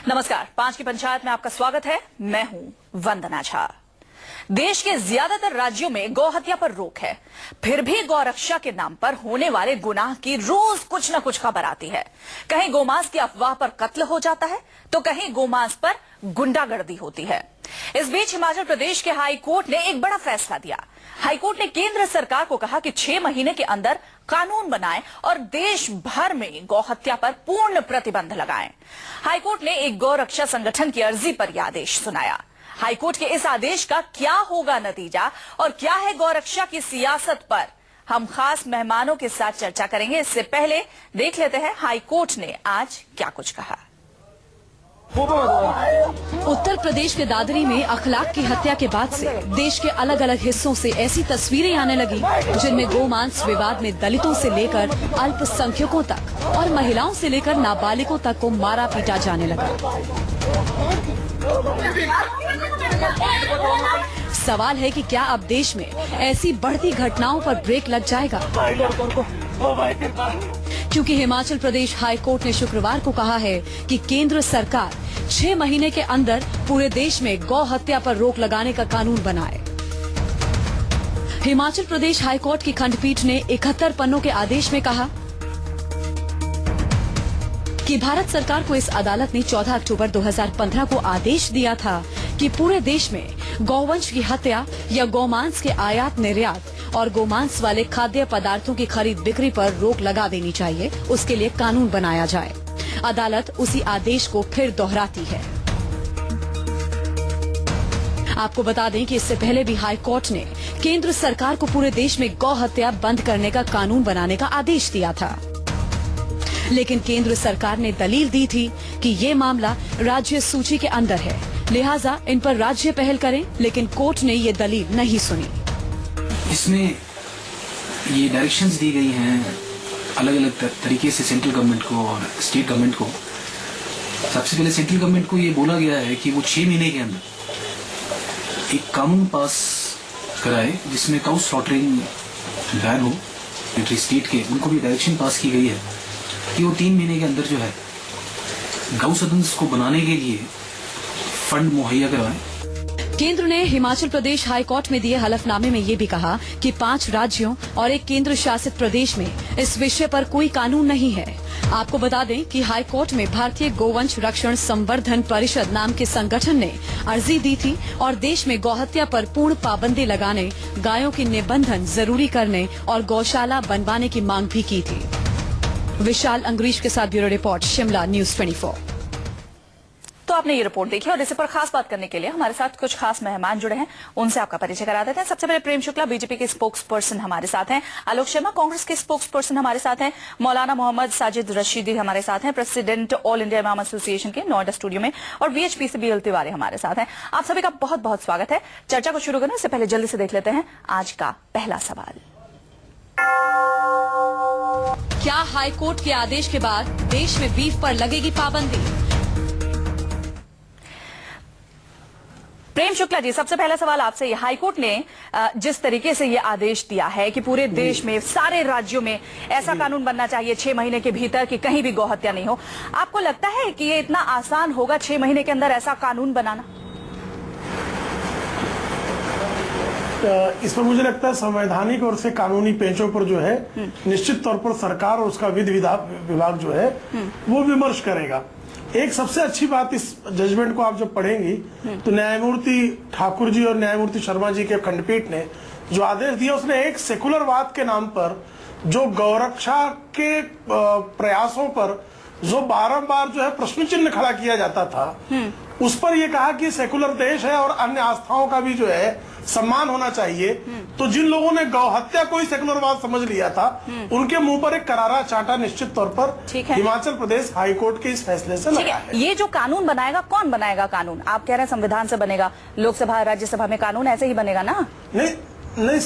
नमस्कार, 5 की पंचायत में आपका स्वागत है। मैं हूं वंदना झा। देश के ज्यादातर राज्यों में गौ हत्या पर रोक है, फिर भी गौ रक्षा के नाम पर होने वाले गुनाह की रोज कुछ न कुछ खबर आती है। कहीं गोमांस की अफवाह पर कत्ल हो जाता है तो कहीं गोमांस पर गुंडागर्दी होती है। इस बीच हिमाचल प्रदेश के हाई कोर्ट ने एक बड़ा फैसला दिया। हाई कोर्ट ने केंद्र सरकार को कहा कि 6 महीने के अंदर कानून बनाएं और देश भर में गौ हत्या पर पूर्ण प्रतिबंध लगाएं। हाई कोर्ट ने एक गौ रक्षा संगठन की अर्जी पर यह आदेश सुनाया। हाईकोर्ट के इस आदेश का क्या होगा नतीजा और क्या है गौ रक्षा की सियासत पर, हम खास मेहमानों के साथ चर्चा करेंगे। इससे पहले देख लेते हैं हाईकोर्ट ने आज क्या कुछ कहा। उत्तर प्रदेश के दादरी में अखलाक की हत्या के बाद से देश के अलग अलग हिस्सों से ऐसी तस्वीरें आने लगी जिनमें गोमांस विवाद में दलितों से लेकर अल्पसंख्यकों तक और महिलाओं से लेकर नाबालिगों तक को मारा पीटा जाने लगा। सवाल है कि क्या अब देश में ऐसी बढ़ती घटनाओं पर ब्रेक लग जाएगा? क्योंकि हिमाचल प्रदेश हाई कोर्ट ने शुक्रवार को कहा है कि केंद्र सरकार 6 महीने के अंदर पूरे देश में गौ हत्या पर रोक लगाने का कानून बनाए। हिमाचल प्रदेश हाई कोर्ट की खंडपीठ ने 71 पन्नों के आदेश में कहा कि भारत सरकार को इस अदालत ने 14 अक्टूबर 2015 को आदेश दिया था कि पूरे देश में गौवंश की हत्या या गौमांस के आयात निर्यात और गोमांस वाले खाद्य पदार्थों की खरीद बिक्री पर रोक लगा देनी चाहिए, उसके लिए कानून बनाया जाए। अदालत उसी आदेश को फिर दोहराती है। आपको बता दें कि इससे पहले भी हाई कोर्ट ने केंद्र सरकार को पूरे देश में गौ हत्या बंद करने का कानून बनाने का आदेश दिया था, लेकिन केंद्र सरकार ने दलील दी थी कि ये मामला राज्य सूची के अंदर है, लिहाजा इन पर राज्य पहल करें, लेकिन कोर्ट ने ये दलील नहीं सुनी। इसमें ये डायरेक्शंस दी गई हैं अलग अलग तरीके से सेंट्रल गवर्नमेंट को और स्टेट गवर्नमेंट को। सबसे पहले सेंट्रल गवर्नमेंट को ये बोला गया है कि वो 6 महीने के अंदर एक कानून पास कराए जिसमें काउ स्लॉटरिंग बैन हो। स्टेट के उनको भी डायरेक्शन पास की गई है कि वो 3 महीने के अंदर जो है गौ सदन को बनाने के लिए फंड मुहैया करवाएं। केंद्र ने हिमाचल प्रदेश हाई कोर्ट में दिए हलफनामे में ये भी कहा कि 5 राज्यों और एक केंद्र शासित प्रदेश में इस विषय पर कोई कानून नहीं है। आपको बता दें कि हाई कोर्ट में भारतीय गोवंश रक्षण संवर्धन परिषद नाम के संगठन ने अर्जी दी थी और देश में गौहत्या पर पूर्ण पाबंदी लगाने, गायों की निबंधन जरूरी करने और गौशाला बनवाने की मांग भी की थी। विशाल अंग्रीश के साथ ब्यूरो रिपोर्ट, शिमला न्यूज 24। तो आपने ये रिपोर्ट देखी और इस पर खास बात करने के लिए हमारे साथ कुछ खास मेहमान जुड़े हैं, उनसे आपका परिचय करा देते हैं। सबसे पहले प्रेम शुक्ला बीजेपी के स्पोक्स पर्सन हमारे साथ हैं, आलोक शर्मा कांग्रेस के स्पोक्स पर्सन हमारे साथ हैं, मौलाना मोहम्मद साजिद रशीदी हमारे साथ हैं, प्रेसिडेंट ऑल इंडिया इमाम एसोसिएशन के नोएडा स्टूडियो में, और बीएचपी से बीएल तिवारी हमारे साथ हैं। आप सभी का बहुत बहुत स्वागत है। चर्चा को शुरू करने से पहले जल्दी से देख लेते हैं आज का पहला सवाल। क्या हाईकोर्ट के आदेश के बाद देश में बीफ पर लगेगी पाबंदी? प्रेम शुक्ला जी, सबसे पहला सवाल आपसे। हाईकोर्ट ने जिस तरीके से ये आदेश दिया है कि पूरे देश में सारे राज्यों में ऐसा कानून बनना चाहिए 6 महीने के भीतर कि कहीं भी गौहत्या नहीं हो, आपको लगता है कि ये इतना आसान होगा 6 महीने के अंदर ऐसा कानून बनाना? इस पर मुझे लगता है संवैधानिक और से कानूनी पेचों पर जो है निश्चित तौर पर सरकार और उसका विधि विभाग जो है वो विमर्श करेगा। एक सबसे अच्छी बात इस जजमेंट को आप जब पढ़ेंगी तो न्यायमूर्ति ठाकुर जी और न्यायमूर्ति शर्मा जी के खंडपीठ ने जो आदेश दिया उसने एक सेकुलरवाद के नाम पर जो गौरक्षा के प्रयासों पर जो बारंबार जो है प्रश्न चिन्ह खड़ा किया जाता था, उस पर यह कहा कि सेकुलर देश है और अन्य आस्थाओं का भी जो है सम्मान होना चाहिए। तो जिन लोगों ने गौ हत्या को ही सेकुलरवाद समझ लिया था, उनके मुंह पर एक करारा चांटा निश्चित तौर पर हिमाचल प्रदेश हाईकोर्ट के इस फैसले से लगा है। ये जो कानून बनाएगा, कौन बनाएगा कानून? आप कह रहे हैं संविधान से बनेगा, लोकसभा राज्यसभा में कानून ऐसे ही बनेगा ना? नहीं,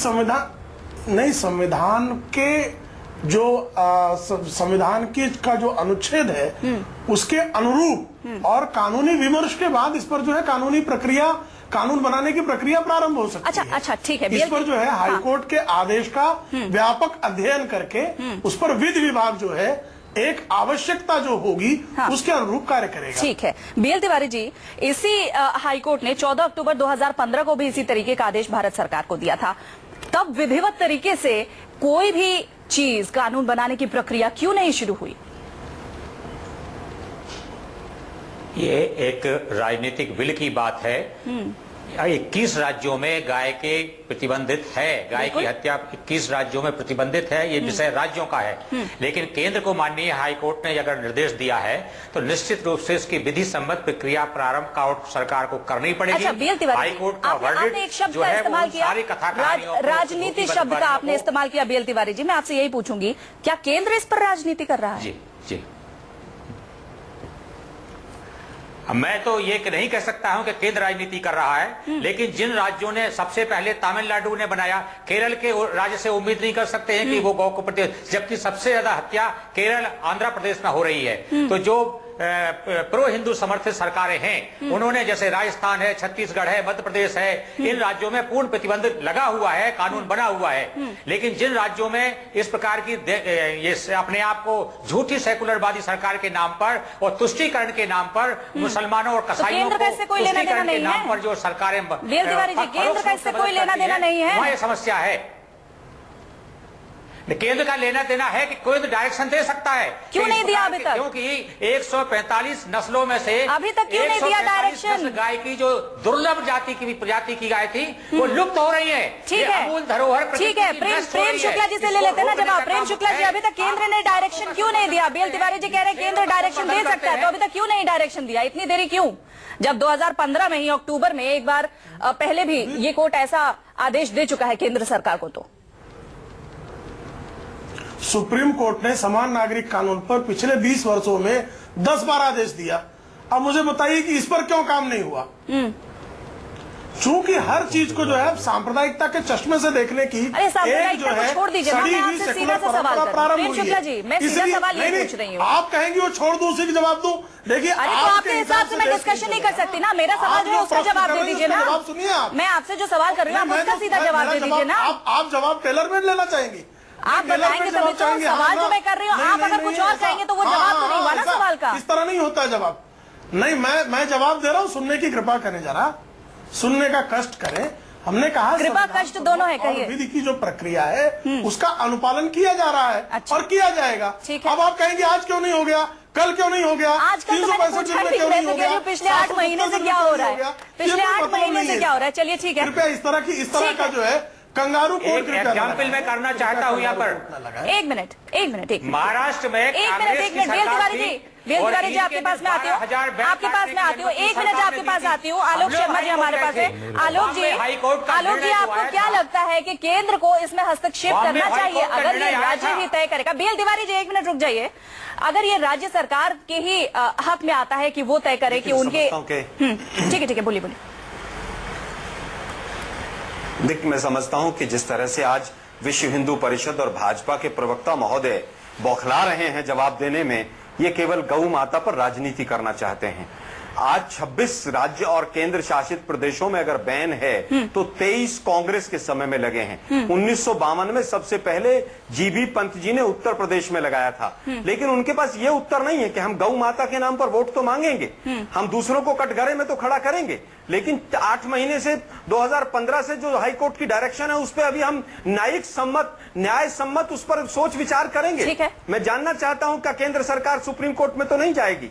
संविधान के जो संविधान की का जो अनुच्छेद है उसके अनुरूप और कानूनी विमर्श के बाद इस पर जो है कानूनी प्रक्रिया, कानून बनाने की प्रक्रिया प्रारंभ हो सकती है। अच्छा, ठीक है। इस पर जो है हाईकोर्ट के आदेश का व्यापक अध्ययन करके उस पर विधि विभाग जो है एक आवश्यकता जो होगी उसके अनुरूप कार्य करेगा। ठीक है। बीएल तिवारी जी, इसी हाईकोर्ट ने 14 अक्टूबर 2015 को भी इसी तरीके का आदेश भारत सरकार को दिया था। तब विधिवत तरीके से कोई भी चीज कानून बनाने की प्रक्रिया क्यों नहीं शुरू हुई? ये एक राजनीतिक विल की बात है। 21 राज्यों में गाय के प्रतिबंधित है, गाय की हत्या 21 राज्यों में प्रतिबंधित है, ये विषय राज्यों का है। लेकिन केंद्र को माननीय हाईकोर्ट ने अगर निर्देश दिया है तो निश्चित रूप से इसकी विधि सम्मत प्रक्रिया प्रारंभ का सरकार को करनी पड़ेगी। अच्छा, हाईकोर्ट का आपने एक शब्द का इस्तेमाल किया, राजनीति शब्द का आपने इस्तेमाल किया। बीएल तिवारी जी, मैं आपसे यही पूछूंगी, क्या केंद्र इस पर राजनीति कर रहा है? जी जी, मैं तो ये नहीं कह सकता हूं कि केंद्र राजनीति कर रहा है, लेकिन जिन राज्यों ने सबसे पहले तमिलनाडु ने बनाया, केरल के राज्य से उम्मीद नहीं कर सकते हैं कि वो गौ को प्रति, जबकि सबसे ज्यादा हत्या केरल आंध्र प्रदेश में हो रही है। तो जो प्रो हिंदू समर्थित सरकारें हैं, उन्होंने जैसे राजस्थान है, छत्तीसगढ़ है, मध्य प्रदेश है, इन राज्यों में पूर्ण प्रतिबंध लगा हुआ है, कानून बना हुआ है। लेकिन जिन राज्यों में इस प्रकार की ये अपने आप को झूठी सेकुलरवादी सरकार के नाम पर और तुष्टीकरण के नाम पर मुसलमानों और कसाईयों को तुष्टीकरण के नाम पर जो सरकारें, केंद्र का इससे कोई लेना देना नहीं है, वहां ये समस्या है। केंद्र का लेना देना है कि कोई तो डायरेक्शन दे सकता है, क्यों नहीं दिया अभी तक? क्योंकि 145 नस्लों में से अभी तक क्यों नहीं दिया डायरेक्शन? गाय की जो दुर्लभ प्रजाति की गाय थी वो लुप्त हो रही है। ठीक है, अमूल धरोहर। ठीक है, प्रेम शुक्ला जी से ले लेते हैं ना जवाब। प्रेम शुक्ला जी, अभी तक केंद्र ने डायरेक्शन क्यों नहीं दिया? बीएल तिवारी जी कह रहे हैं केंद्र डायरेक्शन दे सकता है, तो अभी तक क्यों नहीं डायरेक्शन दिया? इतनी देरी क्यों? जब 2015 में ही अक्टूबर में एक बार पहले भी ये कोर्ट ऐसा आदेश दे चुका है केंद्र सरकार को। तो सुप्रीम कोर्ट ने समान नागरिक कानून पर पिछले 20 वर्षों में 10 बार आदेश दिया। अब मुझे बताइए कि इस पर क्यों काम नहीं हुआ? चूंकि हर चीज को जो है सांप्रदायिकता के चश्मे से देखने की एक जो है छोड़ दीजिए, मैं आपसे सीधा सा सवाल कर रही हूं। शुक्ला जी, मैं सीधा सवाल नहीं पूछ रही हूँ। आप कहेंगे वो छोड़ दूं, उसी की जवाब दूं? देखिए, आपके हिसाब से मैं डिस्कशन नहीं कर सकती ना। मेरा सवाल जो है उसका जवाब दे दीजिए ना। जवाब सुनिए आप। मैं आपसे जो सवाल कर रही हूँ उसका सीधा जवाब दे दीजिए ना। आप जवाब टेलर मेड लेना चाहेंगी? आप बताएंगे तभी तो। सवाल जो मैं कर रही हूँ, आप अगर कुछ और कहेंगे तो वो जवाब तो नहीं हुआ ना सवाल का। इस तरह नहीं होता है जवाब। नहीं, मैं जवाब दे रहा हूँ, सुनने की कृपा करें, जरा सुनने का कष्ट करें। हमने कहा कृपा कष्ट दोनों है, कहिए। विधि की जो प्रक्रिया है उसका अनुपालन किया जा रहा है। अच्छा। और किया जाएगा। अब आप कहेंगे आज क्यों नहीं हो गया, कल क्यों नहीं हो गया, आज कल तो मैंने पूछा ठीक है, तो कह रही हूँ पिछले 8 महीने से क्या हो रहा है, पिछले 8 महीने से क्या हो रहा है। चलिए ठीक है, कृपया इस तरह का जो है कंगारू कोर्ट एग्जाम्पल मैं करना चाहता हूँ यहाँ पर। एक मिनट महाराष्ट्र में एक मिनट बेल तिवारी जी आपके पास में आती हूँ, एक मिनट आपके पास आती हूँ। आलोक शर्मा जी हमारे पास है। आलोक जी, आपको क्या लगता है कि केंद्र को इसमें हस्तक्षेप करना चाहिए? अगर ये राज्य ही तय करेगा। बेल तिवारी जी, एक मिनट रुक जाइए। अगर ये राज्य सरकार के ही हक में आता है कि वो तय करे कि उनके, ठीक है, बोलिए। देखिए, मैं समझता हूं कि जिस तरह से आज विश्व हिंदू परिषद और भाजपा के प्रवक्ता महोदय बौखला रहे हैं जवाब देने में, ये केवल गौ माता पर राजनीति करना चाहते हैं। आज 26 राज्य और केंद्र शासित प्रदेशों में अगर बैन है तो 23 कांग्रेस के समय में लगे हैं। 1952 में सबसे पहले जीबी पंत जी ने उत्तर प्रदेश में लगाया था। लेकिन उनके पास ये उत्तर नहीं है कि हम गौ माता के नाम पर वोट तो मांगेंगे, हम दूसरों को कटघरे में तो खड़ा करेंगे, लेकिन 8 महीने से 2015 से जो हाईकोर्ट की डायरेक्शन है उस पर अभी हम न्याय सम्मत उस पर सोच विचार करेंगे। मैं जानना चाहता हूं क्या केंद्र सरकार सुप्रीम कोर्ट में तो नहीं जाएगी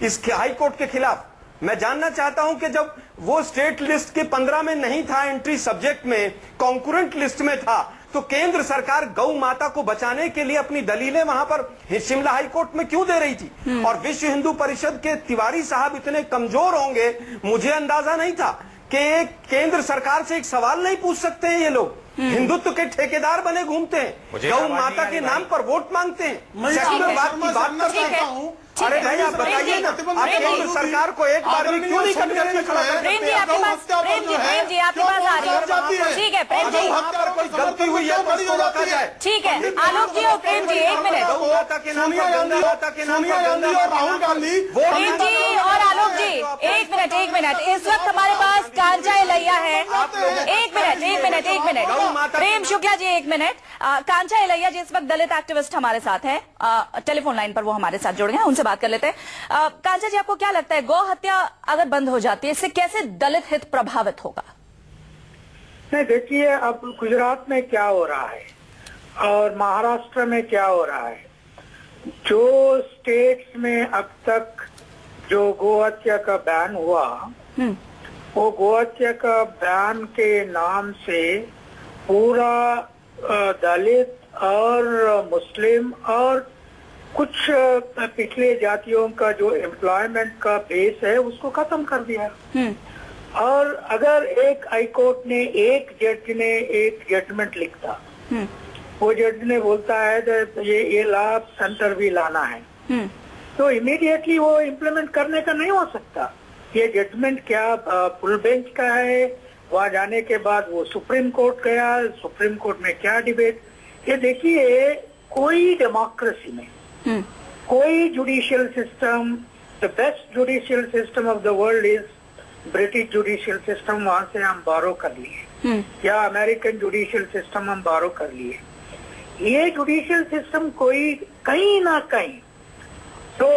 इस हाईकोर्ट के खिलाफ? मैं जानना चाहता हूं कि जब वो स्टेट लिस्ट के 15 में नहीं था, एंट्री सब्जेक्ट में कॉन्करेंट लिस्ट में था, तो केंद्र सरकार गौ माता को बचाने के लिए अपनी दलीलें वहां पर शिमला हाईकोर्ट में क्यों दे रही थी? और विश्व हिंदू परिषद के तिवारी साहब इतने कमजोर होंगे, मुझे अंदाजा नहीं था कि केंद्र सरकार से एक सवाल नहीं पूछ सकते हैं। ये लोग हिंदुत्व के ठेकेदार बने घूमते हैं, गौ माता के नाम पर वोट मांगते हैं। मैं बात करना चाहता हूँ। अरे भाई, आप बताइए ना, आप केंद्र सरकार को एक बार भी क्यों नहीं कटघरे में खड़ा करते? प्रेम जी आपके पास आ रही है। ठीक है प्रेम जी, कोई गलती हुई है तो उसको रोका जाए। ठीक है आलोक जी और प्रेम जी, एक मिनट। सोनिया गांधी और राहुल गांधी प्रेम जी और आलोक जी, एक मिनट। इस वक्त हमारे पास कांचा इलैया है। एक मिनट प्रेम शुक्ला जी, एक मिनट। कांचा इलैया जी इस वक्त दलित एक्टिविस्ट हमारे साथ है, टेलीफोन लाइन पर वो हमारे साथ जुड़ गए हैं, उनसे बात कर लेते हैं। कांचा जी, आपको क्या लगता है गौ हत्या अगर बंद हो जाती है इससे कैसे दलित हित प्रभावित होगा? नहीं, देखिए अब गुजरात में क्या हो रहा है और महाराष्ट्र में क्या हो रहा है। जो स्टेट्स में अब तक जो गोहत्या का बैन हुआ, वो गोहत्या का बैन के नाम से पूरा दलित और मुस्लिम और कुछ पिछले जातियों का जो एम्प्लॉयमेंट का बेस है उसको खत्म कर दिया। और अगर एक हाईकोर्ट ने, एक जज ने एक जजमेंट लिखता, वो जज ने बोलता है कि ये लाभ सेंटर भी लाना है, तो इमीडिएटली वो इम्प्लीमेंट करने का नहीं हो सकता। ये जजमेंट क्या फुल बेंच का है, वहाँ जाने के बाद वो सुप्रीम कोर्ट गया, सुप्रीम कोर्ट में क्या डिबेट। ये देखिए, कोई डेमोक्रेसी में कोई judicial system, the best judicial system of the world is British judicial system, वहां से हम बारो कर लिए, या अमेरिकन जुडिशियल सिस्टम हम बारो कर लिए। ये जुडिशियल सिस्टम कोई कहीं ना कहीं तो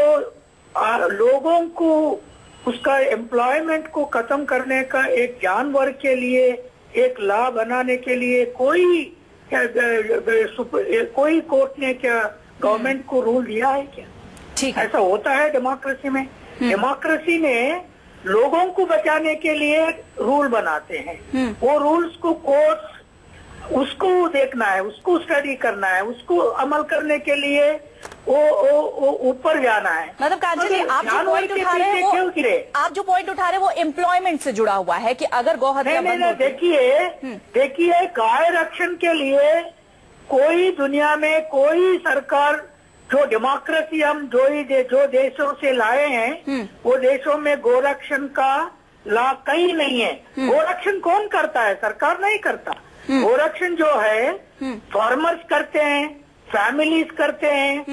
लोगों को उसका एम्प्लॉयमेंट को खत्म करने का, एक जानवर के लिए एक लॉ बनाने के लिए कोई कोर्ट ने क्या गवर्नमेंट को रूल दिया है क्या? ठीक है, ऐसा होता है डेमोक्रेसी में। डेमोक्रेसी में लोगों को बचाने के लिए रूल बनाते हैं, वो रूल्स को कोर्ट्स उसको देखना है, उसको स्टडी करना है, उसको अमल करने के लिए वो ऊपर जाना है। मतलब कांचा जी, आप जो पॉइंट उठा रहे हैं वो एम्प्लॉयमेंट से जुड़ा हुआ है कि अगर गौ हत्या बंद होती है। देखिए गाय रक्षण के लिए कोई दुनिया में कोई सरकार, जो डेमोक्रेसी हम जो देशों से लाए हैं, वो देशों में गोरक्षण का लाभ कहीं नहीं है। गोरक्षण कौन करता है? सरकार नहीं करता। गोरक्षण जो है फार्मर्स करते हैं, फैमिलीज करते हैं।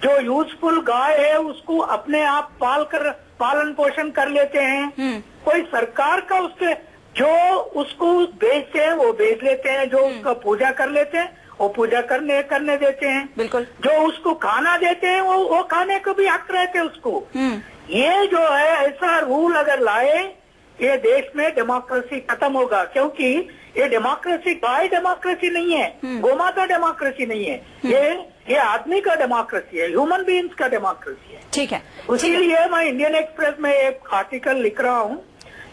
जो यूजफुल गाय है उसको अपने आप पालन पोषण कर लेते हैं। कोई सरकार का उसके जो उसको बेचते हैं वो बेच लेते हैं, जो उसका पूजा कर लेते हैं वो पूजा करने देते हैं। बिल्कुल। जो उसको खाना देते हैं वो खाने को भी हक रहते हैं उसको। ये जो है ऐसा रूल अगर लाए, ये देश में डेमोक्रेसी खत्म होगा, क्योंकि ये डेमोक्रेसी गाय डेमोक्रेसी नहीं है, गोमाता डेमोक्रेसी नहीं है, ये आदमी का डेमोक्रेसी है, ह्यूमन बीइंग्स का डेमोक्रेसी है। ठीक है, इसीलिए मैं इंडियन एक्सप्रेस में एक आर्टिकल लिख रहा हूँ।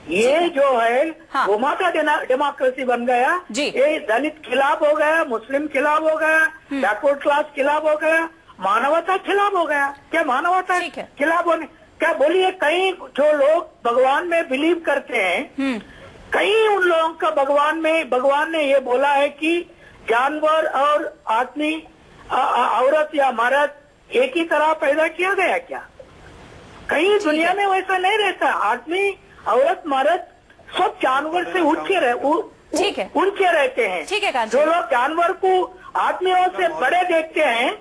ये जो है गोमाता डेमोक्रेसी बन गया, ये दलित खिलाफ हो गया, मुस्लिम खिलाफ हो गया, बैकवर्ड क्लास खिलाफ हो गया, मानवता खिलाफ हो गया। क्या मानवता खिलाफ होने? क्या बोलिए, कहीं जो लोग भगवान में बिलीव करते हैं, कहीं उन लोगों का भगवान ने ये बोला है कि जानवर और आदमी, औरत या मर्द एक ही तरह पैदा किया गया क्या? कहीं दुनिया में वैसा नहीं रहता। आदमी, औरत, मर्द सब जानवर से ऊंचे रहते हैं। ठीक है, जो लोग जानवर को आदमियों से बड़े देखते हैं,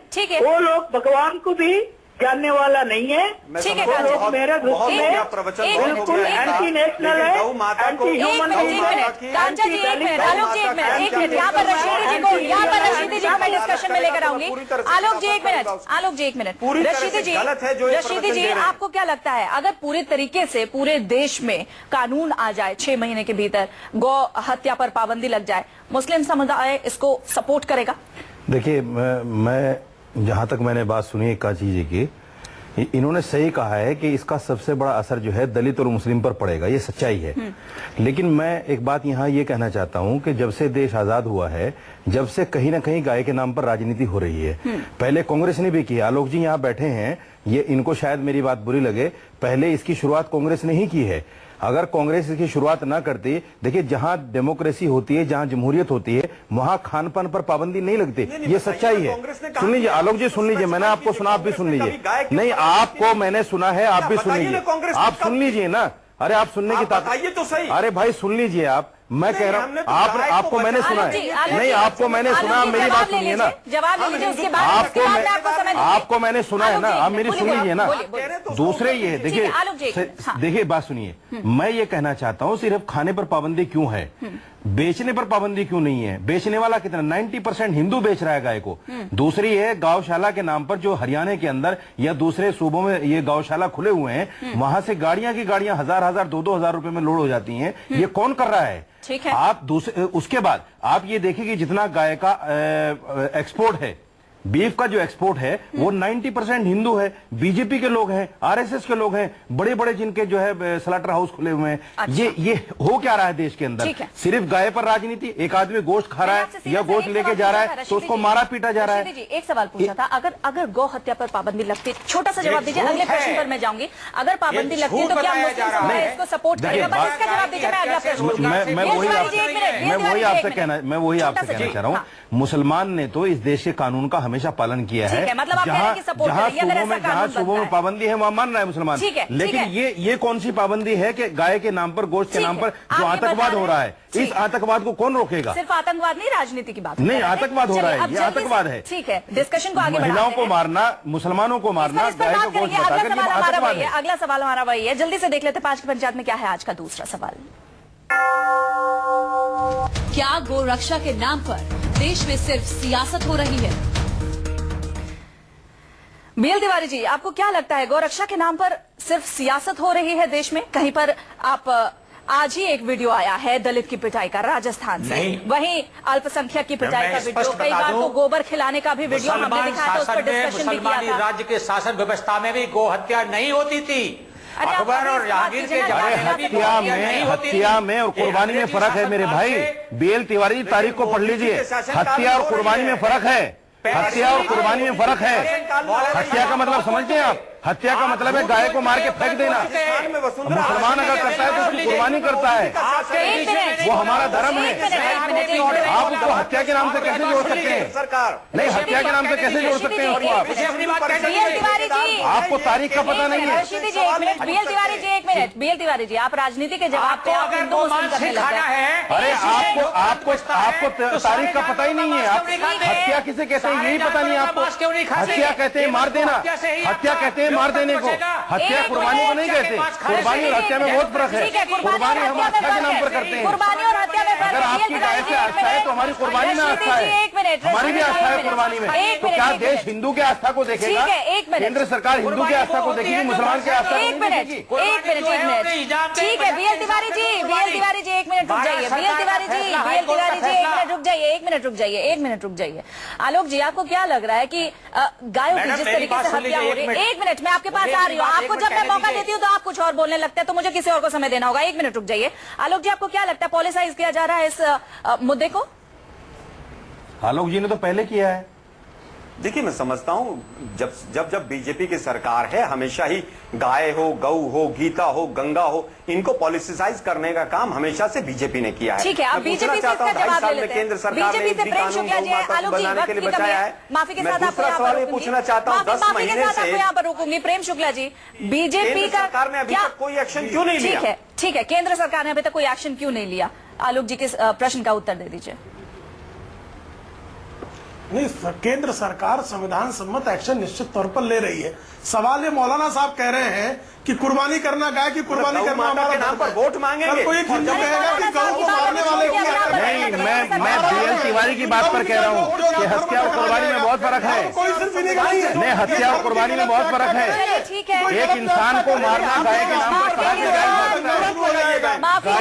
वो लोग भगवान को भी जानने वाला नहीं है। ठीक है, मेरे दृष्टि में बिल्कुल एंटी नेशनल है, एंटी ह्यूमन। कांचा जी एक मिनट, आलोक जी एक मिनट, यहाँ पर रशीदी जी को मैं डिस्कशन में लेकर आऊंगी। आलोक जी एक मिनट, रशीदी जी आपको क्या लगता है अगर पूरे तरीके से पूरे देश में कानून आ जाए, 6 महीने के भीतर गौ हत्या पर पाबंदी लग जाए, मुस्लिम समुदाय इसको सपोर्ट करेगा? देखिए, मैं जहाँ तक मैंने बात सुनी एक चीज है कि इन्होंने सही कहा है कि इसका सबसे बड़ा असर जो है दलित और मुस्लिम पर पड़ेगा, ये सच्चाई है। लेकिन मैं एक बात यहाँ ये कहना चाहता हूँ कि जब से देश आजाद हुआ है, जब से कहीं ना कहीं गाय के नाम पर राजनीति हो रही है। पहले कांग्रेस ने भी की, आलोक जी यहाँ बैठे हैं, ये इनको शायद मेरी बात बुरी लगे, पहले इसकी शुरुआत कांग्रेस ने ही की है। अगर कांग्रेस इसकी शुरुआत ना करती, देखिए जहां डेमोक्रेसी होती है, जहां जमहूरियत होती है, वहां खान-पान पर पाबंदी नहीं लगती। ये सच्चाई है। सुन लीजिए आलोक जी, सुन लीजिए, मैंने आपको सुना, आप भी सुन लीजिए। नहीं, आपको मैंने सुना है, आप भी सुन लीजिए। आप सुन लीजिए ना, अरे आप सुनने की ताकत, अरे भाई सुन लीजिए आप। मैं कह रहा हूँ आपको मैंने सुना है, नहीं आपको मैंने सुना, मेरी बात सुनिए ना, जवाब ले लीजिए, उसके बाद आपको मैंने सुना है ना, आप मेरी सुन लीजिए ना। दूसरे ये देखिए बात सुनिए, मैं ये कहना चाहता हूँ सिर्फ खाने पर पाबंदी क्यों है, बेचने पर पाबंदी क्यों नहीं है? बेचने वाला कितना 90% हिंदू बेच रहा है गाय को। दूसरी है गौशाला के नाम पर जो हरियाणा के अंदर या दूसरे सूबों में ये गौशाला खुले हुए हैं, वहां से गाड़ियां की गाड़ियां 1000-1000 2-2000 रुपए में लोड हो जाती हैं। ये कौन कर रहा है? ठीक है। आप उसके बाद आप ये देखिए कि जितना गाय का एक्सपोर्ट है, बीफ का जो एक्सपोर्ट है वो 90% हिंदू है, बीजेपी के लोग हैं, आरएसएस के लोग हैं, बड़े बड़े जिनके जो है स्लॉटर हाउस खुले हुए हैं। अच्छा। ये हो क्या रहा है देश के अंदर? सिर्फ गाय पर राजनीति। एक आदमी गोश्त खा रहा है या गोश्त लेके जा रहा है तो उसको मारा पीटा जा रहा है। एक सवाल पूछा था, अगर गौ हत्या पर पाबंदी लगती, छोटा सा जवाब दीजिए, अगले प्रश्न पर मैं जाऊंगी। अगर पाबंदी लगती तो क्या मुस्लिम समाज इसको सपोर्ट करेगा? बस इसका जवाब दीजिए, मैं अगला प्रश्न। मैं वही आपसे कहना चाह रहा हूँ, मुसलमान ने तो इस देश के कानून का हमेशा पालन किया है। मतलब आप कह रहे हैं कि सपोर्ट करेंगे, जहाँ सुबह में पाबंदी है वहाँ मान रहा है मुसलमान। लेकिन ये कौन सी पाबंदी है कि गाय के नाम पर, गोश्त के नाम पर जो आतंकवाद हो रहा है, इस आतंकवाद को कौन रोकेगा? सिर्फ आतंकवाद नहीं, राजनीति की बात नहीं, आतंकवाद हो रहा है, ये आतंकवाद है। ठीक है, डिस्कशन को आगे महिलाओं को मारना, मुसलमानों को मारना, गाय को गोश्त बताकर ये आतंकवाद है। अगला सवाल हमारा वही है, जल्दी से देख लेते 5 की पंचायत में क्या है आज का दूसरा सवाल। क्या गोरक्षा के नाम पर देश में सिर्फ सियासत हो रही है? बीएल तिवारी जी, आपको क्या लगता है गोरक्षा के नाम पर सिर्फ सियासत हो रही है देश में? कहीं पर आप आज ही एक वीडियो आया है दलित की पिटाई का राजस्थान से, वहीं अल्पसंख्यक की पिटाई का वीडियो, कई बार तो गोबर खिलाने का भी वीडियो हमने दिखाया था, उस पर डिस्कशन भी किया था। राज्य के शासन व्यवस्था में भी गो हत्या नहीं होती थी। अकबर और जहांगीर के हत्या में और कुर्बानी में फर्क है मेरे भाई। बीएल तिवारी तारीख को पढ़ लीजिए, हत्या और कुर्बानी में फर्क है। हत्या और कुर्बानी में फर्क है। हत्या का मतलब समझते हैं आप? हत्या का मतलब है गाय को मार के फेंक देना। मुसलमान अगर करता है तो उसकी कुर्बानी करता है, वो हमारा धर्म है। आप उसको हत्या के नाम से कैसे जोड़ सकते हैं? सरकार नहीं, हत्या के नाम से कैसे जोड़ सकते हैं उसको आप? आपको तारीख का पता नहीं है। बीएल तिवारी जी, एक मिनट। बीएल तिवारी जी, आप राजनीति के जवाब पे आप हिंदू मुस्लिम करने लगे हैं। अरे आपको तारीख का पता ही नहीं है। आप हत्या किसे कहते हैं यही पता नहीं आपको। हत्या कहते हैं मार देना, हत्या कहते हैं मार देने को, हत्या कुर्बानी को नहीं कहते। कुर्बानी और हत्या में बहुत फर्क है। कुर्बानी हम आस्था के नाम पर करते हैं। कुर्बानी और हत्या में अगर आपकी गाय से आस्था है तो हमारी कुर्बानी में आस्था है, हमारी भी आस्था है कुर्बानी में। तो क्या देश हिंदू के आस्था को देखेगा? केंद्र सरकार हिंदू की आस्था को देखेगी, मुसलमान की आस्था को नहीं देखेगी। एक मिनट, ठीक है बीएल तिवारी जी, एक मिनट रुक जाइए। बीएल तिवारी जी, एक मिनट रुक जाइए, एक मिनट रुक जाइए। आलोक जी, आपको क्या लग रहा है कि गायों की जिस तरीके से हत्या हो रही है? एक मिनट, मैं आपके पास आ रही हूँ। आपको जब मैं मौका देती हूँ तो आप कुछ और बोलने लगते हैं, तो मुझे किसी और को समय देना होगा। एक मिनट रुक जाइए। आलोक जी, आपको क्या लगता है पॉलिसाइज किया जा रहा है इस मुद्दे को? आलोक जी ने तो पहले किया है। देखिए, मैं समझता हूं जब बीजेपी की सरकार है, हमेशा ही गाय हो, गऊ हो, गीता हो, गंगा हो, इनको पॉलिटिसाइज करने का काम हमेशा से बीजेपी ने किया है। ठीक है, अब बीजेपी से इसका जवाब ले लेते हैं। केंद्र सरकार ने बीजेपी से प्रेम शुक्ला जी, आलोक जी, वक्त की कमी है, माफी के साथ आपको यहाँ पर रोकूंगी। पूछना चाहता हूँ, 10 महीने से यहाँ पर रोकूंगी। प्रेम शुक्ला जी, बीजेपी का सरकार ने अभी तक कोई एक्शन क्यों नहीं लिया? ठीक है, केंद्र सरकार ने अभी तक कोई एक्शन क्यों नहीं लिया? आलोक जी के प्रश्न का उत्तर दे दीजिए। नहीं, केंद्र सरकार संविधान सम्मत एक्शन निश्चित तौर पर ले रही है। सवाल ये मौलाना साहब कह रहे हैं कि कुर्बानी करना, गाय की कुर्बानी करना हमारे नाम पर वोट मांगेंगे। कोई हिंदू कहेगा कि गौ को मारने वाले की नहीं, मैं बीएल तिवारी की बात पर कह रहा हूँ कि हत्या और कुर्बानी में बहुत फर्क है। कोई सिर्फ नहीं, हत्या और कुर्बानी में बहुत फर्क है। एक इंसान को मारना गाय के नाम पर माफी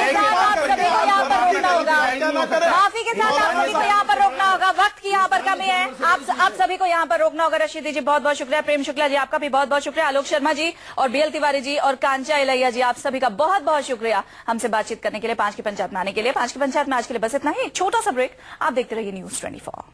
के साथ आप सभी को यहाँ पर रोकना होगा। वक्त की यहाँ पर कमी है, आप सभी को यहाँ पर रोकना होगा। रशीदी जी बहुत बहुत शुक्रिया, प्रेम शुक्ला जी आपका भी बहुत बहुत शुक्रिया, आलोक शर्मा जी और बीएल तिवारी जी और कांचा इलैया जी, आप सभी का बहुत बहुत शुक्रिया हमसे बातचीत करने के लिए, 5 की पंचायत में आने के लिए। 5 की पंचायत में आज के लिए बस इतना ही, एक छोटा सा ब्रेक। आप देखते रहिए News 24।